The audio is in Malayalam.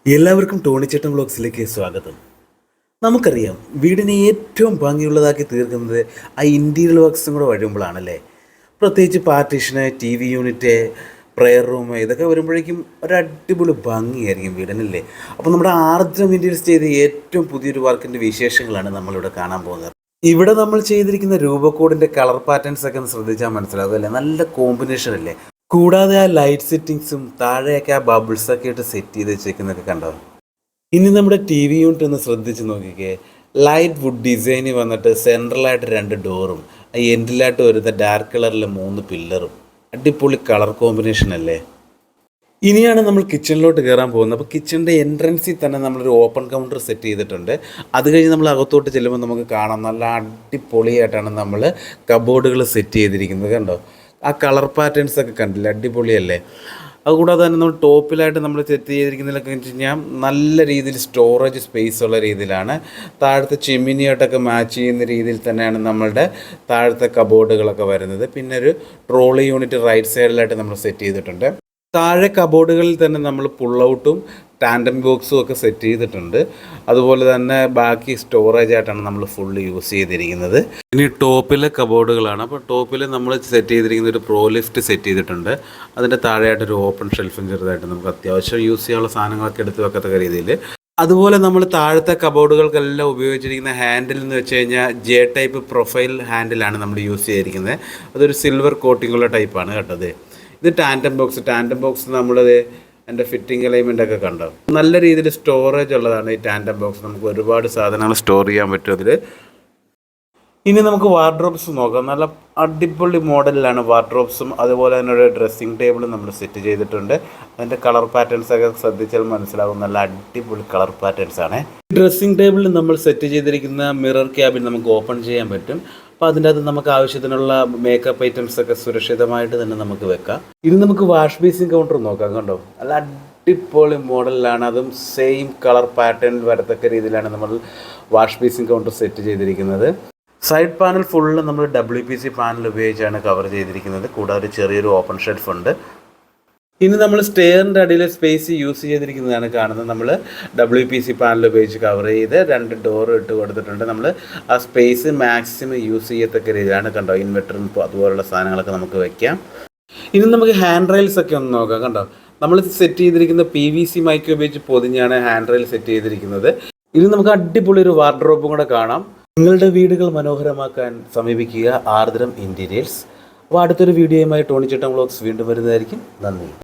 എല്ലാവർക്കും ടോണിച്ചേട്ടൻ വ്ളോഗ്സിലേക്ക് സ്വാഗതം. നമുക്കറിയാം, വീടിനെ ഏറ്റവും ഭംഗിയുള്ളതാക്കി തീർക്കുന്നത് ആ ഇൻറ്റീരിയർ വർക്ക്സും കൂടെ വരുമ്പോഴാണല്ലേ. പ്രത്യേകിച്ച് പാർട്ടീഷന്, T V unit, prayer room, ഇതൊക്കെ വരുമ്പോഴേക്കും ഒരു അടിപൊളി ഭംഗിയായിരിക്കും വീടിനല്ലേ. അപ്പോൾ നമ്മുടെ ആർദ്രം ഇൻറ്റീരിയൽസ് ചെയ്ത ഏറ്റവും പുതിയൊരു വർക്കിൻ്റെ വിശേഷങ്ങളാണ് നമ്മളിവിടെ കാണാൻ പോകുന്നത്. ഇവിടെ നമ്മൾ ചെയ്തിരിക്കുന്ന രൂപക്കോടിൻ്റെ കളർ പാറ്റേൺസ് ഒക്കെ ഒന്ന് ശ്രദ്ധിച്ചാൽ മനസ്സിലാകും അല്ലേ. നല്ല കോമ്പിനേഷൻ അല്ലേ. കൂടാതെ ആ ലൈറ്റ് സെറ്റിങ്സും താഴെയൊക്കെ ആ ബബിൾസൊക്കെ ഇട്ട് സെറ്റ് ചെയ്ത് വെച്ചേക്കുന്നതൊക്കെ കണ്ടോ. ഇനി നമ്മുടെ ടി വി യൂണിറ്റ് ഒന്ന് ശ്രദ്ധിച്ച് നോക്കിക്കേ. ലൈറ്റ് വുഡ് ഡിസൈന് വന്നിട്ട് സെൻട്രലായിട്ട് 2 ഡോറും എൻഡിലായിട്ട് വരുന്ന ഡാർക്ക് കളറിലെ 3 പില്ലറും അടിപൊളി കളർ കോമ്പിനേഷൻ അല്ലേ. ഇനിയാണ് നമ്മൾ കിച്ചണിലോട്ട് കയറാൻ പോകുന്നത്. അപ്പോൾ കിച്ചണിൻ്റെ എൻട്രൻസിൽ തന്നെ നമ്മളൊരു ഓപ്പൺ കൗണ്ടർ സെറ്റ് ചെയ്തിട്ടുണ്ട്. അത് കഴിഞ്ഞ് നമ്മൾ അകത്തോട്ട് ചെല്ലുമ്പോൾ നമുക്ക് കാണാം നല്ല അടിപൊളിയായിട്ടാണ് നമ്മൾ കബോർഡുകൾ സെറ്റ് ചെയ്തിരിക്കുന്നത്. കണ്ടോ, ആ കളർ പാറ്റേൺസ് ഒക്കെ കണ്ടില്ല, അടിപൊളിയല്ലേ. അതുകൂടാതെ തന്നെ നമ്മൾ ടോപ്പിലായിട്ട് നമ്മൾ സെറ്റ് ചെയ്തിരിക്കുന്നതിലൊക്കെ വെച്ച് കഴിഞ്ഞാൽ നല്ല രീതിയിൽ സ്റ്റോറേജ് സ്പേസ് ഉള്ള രീതിയിലാണ്. താഴത്തെ ചിമ്മിനിയായിട്ടൊക്കെ മാച്ച് ചെയ്യുന്ന രീതിയിൽ തന്നെയാണ് നമ്മളുടെ താഴത്തെ കബോർഡുകളൊക്കെ വരുന്നത്. പിന്നെ ഒരു ട്രോളി യൂണിറ്റ് റൈറ്റ് സൈഡിലായിട്ട് നമ്മൾ സെറ്റ് ചെയ്തിട്ടുണ്ട്. താഴെ കബോർഡുകളിൽ തന്നെ നമ്മൾ പുൾ ഔട്ടും ടാൻഡം ബോക്സും ഒക്കെ സെറ്റ് ചെയ്തിട്ടുണ്ട്. അതുപോലെ തന്നെ ബാക്കി സ്റ്റോറേജ് ആയിട്ടാണ് നമ്മൾ ഫുള്ള് യൂസ് ചെയ്തിരിക്കുന്നത്. ഇനി ടോപ്പിലെ കബോർഡുകളാണ്. അപ്പോൾ ടോപ്പിൽ നമ്മൾ സെറ്റ് ചെയ്തിരിക്കുന്ന ഒരു പ്രോ ലിഫ്റ്റ് സെറ്റ് ചെയ്തിട്ടുണ്ട്. അതിൻ്റെ താഴെയായിട്ടൊരു ഓപ്പൺ ഷെൽഫും ചെറുതായിട്ട് നമുക്ക് അത്യാവശ്യം യൂസ് ചെയ്യാനുള്ള സാധനങ്ങളൊക്കെ എടുത്ത് വെക്കത്തക്ക രീതിയിൽ. അതുപോലെ നമ്മൾ താഴത്തെ കബോർഡുകൾക്കെല്ലാം ഉപയോഗിച്ചിരിക്കുന്ന ഹാൻഡിൽ എന്ന് വെച്ച് കഴിഞ്ഞാൽ ജെ ടൈപ്പ് പ്രൊഫൈൽ ഹാൻഡിലാണ് നമ്മൾ യൂസ് ചെയ്തിരിക്കുന്നത്. അതൊരു സിൽവർ കോട്ടിങ്ങുള്ള ടൈപ്പാണ് കേട്ടത്. ഇത് ടാൻഡം ബോക്സ് നമ്മളത് എൻ്റെ ഫിറ്റിംഗ് അലൈൻമെൻ്റ് ഒക്കെ കണ്ടോ. നല്ല രീതിയിൽ സ്റ്റോറേജ് ഉള്ളതാണ് ഈ ടാൻഡം ബോക്സ്. നമുക്ക് ഒരുപാട് സാധനങ്ങൾ സ്റ്റോർ ചെയ്യാൻ പറ്റും അതിൽ. ഇനി നമുക്ക് വാർഡ്രോബ്സ് നോക്കാം. നല്ല അടിപൊളി മോഡലിലാണ് വാർഡ്രോബ്സും അതുപോലെ തന്നെ ഒരു ഡ്രസ്സിങ് ടേബിളും നമ്മൾ സെറ്റ് ചെയ്തിട്ടുണ്ട്. അതിൻ്റെ കളർ പാറ്റേൺസ് ഒക്കെ ശ്രദ്ധിച്ചാൽ മനസ്സിലാകും, നല്ല അടിപൊളി കളർ പാറ്റേൺസ് ആണ്. ഡ്രസ്സിങ് ടേബിളിൽ നമ്മൾ സെറ്റ് ചെയ്തിരിക്കുന്ന മിറർ ക്യാബിൻ നമുക്ക് ഓപ്പൺ ചെയ്യാൻ പറ്റും. അപ്പോൾ അതിൻ്റെ അകത്ത് നമുക്ക് ആവശ്യത്തിനുള്ള മേക്കപ്പ് ഐറ്റംസ് ഒക്കെ സുരക്ഷിതമായിട്ട് തന്നെ നമുക്ക് വെക്കാം. ഇനി നമുക്ക് വാഷ് ബേസിൻ കൗണ്ടർ നോക്കാം. കണ്ടോ, നല്ല അടിപൊളി മോഡലിലാണ്. അതും സെയിം കളർ പാറ്റേണിൽ വരത്തക്ക രീതിയിലാണ് നമ്മൾ വാഷ് ബേസിൻ കൗണ്ടർ സെറ്റ് ചെയ്തിരിക്കുന്നത്. സൈഡ് പാനൽ ഫുള്ള് നമ്മൾ WPC പാനൽ ഉപയോഗിച്ചാണ് കവർ ചെയ്തിരിക്കുന്നത്. കൂടാതെ ഒരു ചെറിയൊരു ഓപ്പൺ ഷെൽഫ് ഉണ്ട്. ഇനി നമ്മൾ സ്റ്റെയറിൻ്റെ അടിയിലെ സ്പേസ് യൂസ് ചെയ്തിരിക്കുന്നതാണ് കാണുന്നത്. നമ്മൾ WPC പാനൽ ഉപയോഗിച്ച് കവർ ചെയ്ത് 2 ഡോർ ഇട്ട് കൊടുത്തിട്ടുണ്ട്. നമ്മൾ ആ സ്പേസ് മാക്സിമം യൂസ് ചെയ്യത്തക്ക രീതിയിലാണ്. കണ്ടോ, ഇൻവെർട്ടറും അതുപോലുള്ള സാധനങ്ങളൊക്കെ നമുക്ക് വയ്ക്കാം. ഇനി നമുക്ക് ഹാൻഡ് റെയിൽസ് ഒക്കെ ഒന്ന് നോക്കാം. കണ്ടോ, നമ്മൾ സെറ്റ് ചെയ്തിരിക്കുന്ന PVC മൈക്ക് ഉപയോഗിച്ച് പൊതിഞ്ഞാണ് ഹാൻഡ് റെയിൽ സെറ്റ് ചെയ്തിരിക്കുന്നത്. ഇനി നമുക്ക് അടിപൊളി ഒരു വാർഡ്രോബും കൂടെ കാണാം. നിങ്ങളുടെ വീടുകൾ മനോഹരമാക്കാൻ സമീപിക്കുക ആർദ്രം ഇൻറ്റീരിയേഴ്സ്. അപ്പോൾ അടുത്തൊരു വീഡിയോയുമായി ടോണിച്ചേട്ടൻ വ്ളോഗ്സ് വീണ്ടും വരുന്നതായിരിക്കും. നന്ദി.